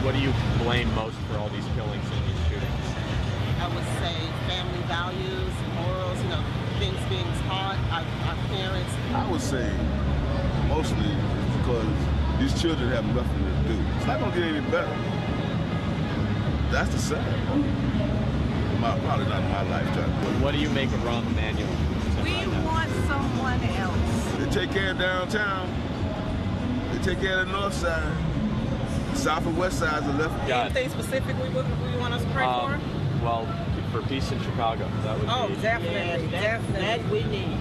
What do you blame most for all these killings and these shootings? I would say family values and morals, things being taught, our parents. I would say mostly because these children have nothing to do. It's not going to get any better. That's the sad part. Probably not in my lifetime. What do you make of Rahm Emanuel? We want someone else. They take care of downtown. They take care of the north side. The south and west sides are left. Anything specifically we want us to pray for? Well, for peace in Chicago. That would be... Definitely, definitely. That we need.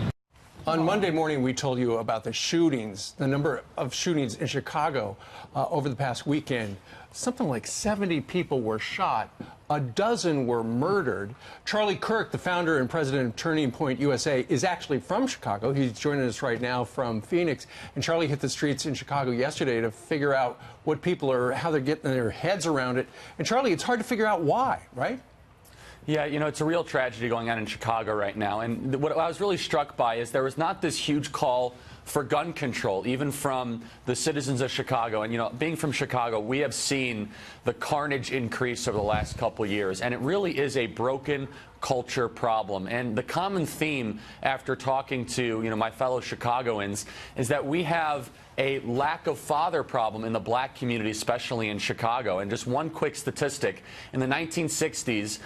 On Monday morning, we told you about the shootings, the number of shootings in Chicago over the past weekend. Something like 70 people were shot. A dozen were murdered. Charlie Kirk, the founder and president of Turning Point USA, is actually from Chicago. He's joining us right now from Phoenix. And Charlie hit the streets in Chicago yesterday to figure out what people are, how they're getting their heads around it. And Charlie, it's hard to figure out why, right? Yeah, it's a real tragedy going on in Chicago right now. And what I was really struck by is there was not this huge call for gun control, even from the citizens of Chicago. And, being from Chicago, we have seen the carnage increase over the last couple of years. And it really is a broken culture problem. And the common theme after talking to, my fellow Chicagoans is that we have a lack of father problem in the black community, especially in Chicago. And just one quick statistic, in the 1960s,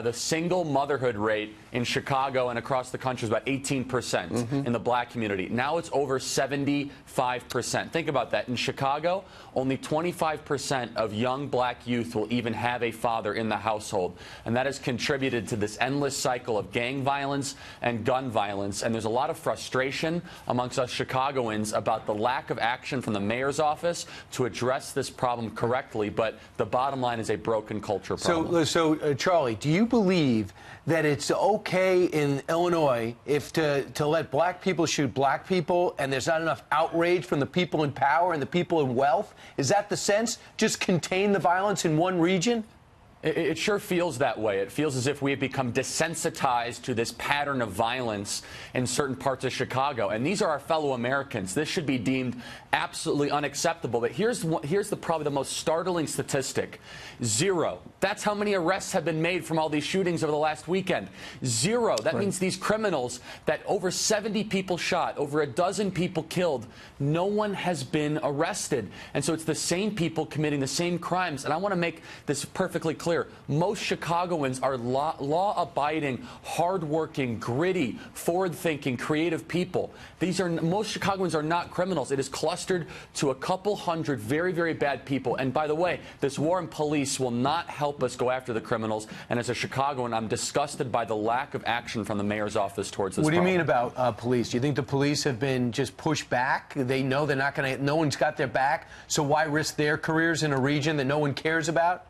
the single motherhood rate in Chicago and across the country was about 18% in the black community. Now it's over 75%. Think about that. In Chicago, only 25% of young black youth will even have a father in the household. And that has contributed to this endless cycle of gang violence and gun violence. And there's a lot of frustration amongst us Chicagoans about the lack of action from the mayor's office to address this problem correctly, but the bottom line is a broken culture problem. So Charlie, do you believe that it's okay in Illinois if to let black people shoot black people and there's not enough outrage from the people in power and the people in wealth? Is that the sense? Just contain the violence in one region? It sure feels that way. It feels as if we have become desensitized to this pattern of violence in certain parts of Chicago. And these are our fellow Americans. This should be deemed absolutely unacceptable. But here's probably the most startling statistic. 0. That's how many arrests have been made from all these shootings over the last weekend. 0. That means these criminals, that over 70 people shot, over a dozen people killed, no one has been arrested. And so it's the same people committing the same crimes. And I want to make this perfectly clear. Most Chicagoans are law-abiding, hard-working, gritty, forward-thinking, creative people. Most Chicagoans are not criminals. It is clustered to a couple hundred very, very bad people. And by the way, this war on police will not help us go after the criminals. And as a Chicagoan, I'm disgusted by the lack of action from the mayor's office towards this What do you problem. mean about police? Do you think the police have been just pushed back? They know they're not going to, no one's got their back, so why risk their careers in a region that no one cares about?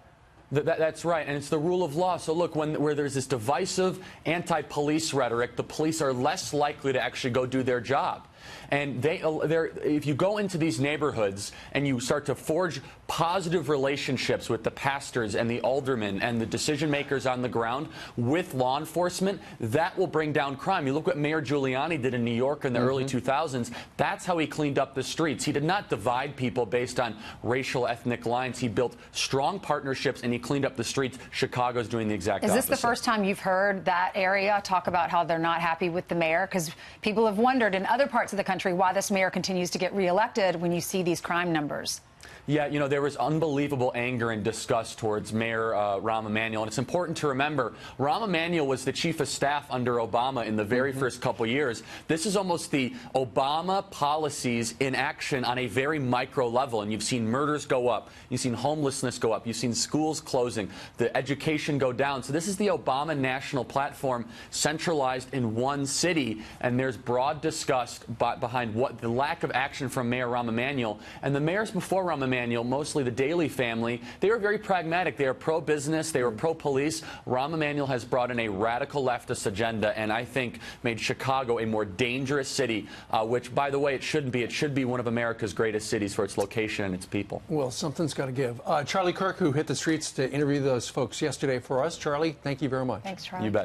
That's right, and it's the rule of law. So look, where there's this divisive anti-police rhetoric, the police are less likely to actually go do their job. And if you go into these neighborhoods and you start to forge positive relationships with the pastors and the aldermen and the decision makers on the ground with law enforcement, that will bring down crime. You look what Mayor Giuliani did in New York in the early 2000s. That's how he cleaned up the streets. He did not divide people based on racial, ethnic lines. He built strong partnerships and he cleaned up the streets. Chicago's doing the exact opposite. Is this the first time you've heard that area talk about how they're not happy with the mayor? Because people have wondered in other parts of the country why this mayor continues to get reelected when you see these crime numbers. Yeah, there was unbelievable anger and disgust towards Mayor Rahm Emanuel. And it's important to remember, Rahm Emanuel was the chief of staff under Obama in the very first couple years. This is almost the Obama policies in action on a very micro level. And you've seen murders go up. You've seen homelessness go up. You've seen schools closing, the education go down. So this is the Obama national platform centralized in one city. And there's broad disgust behind the lack of action from Mayor Rahm Emanuel. And the mayors before Rahm Emanuel, mostly the Daley family, they were very pragmatic. They are pro-business. They were pro-police. Rahm Emanuel has brought in a radical leftist agenda and I think made Chicago a more dangerous city, which, by the way, it shouldn't be. It should be one of America's greatest cities for its location and its people. Well, something's got to give. Charlie Kirk, who hit the streets to interview those folks yesterday for us. Charlie, thank you very much. Thanks, Charlie. You bet.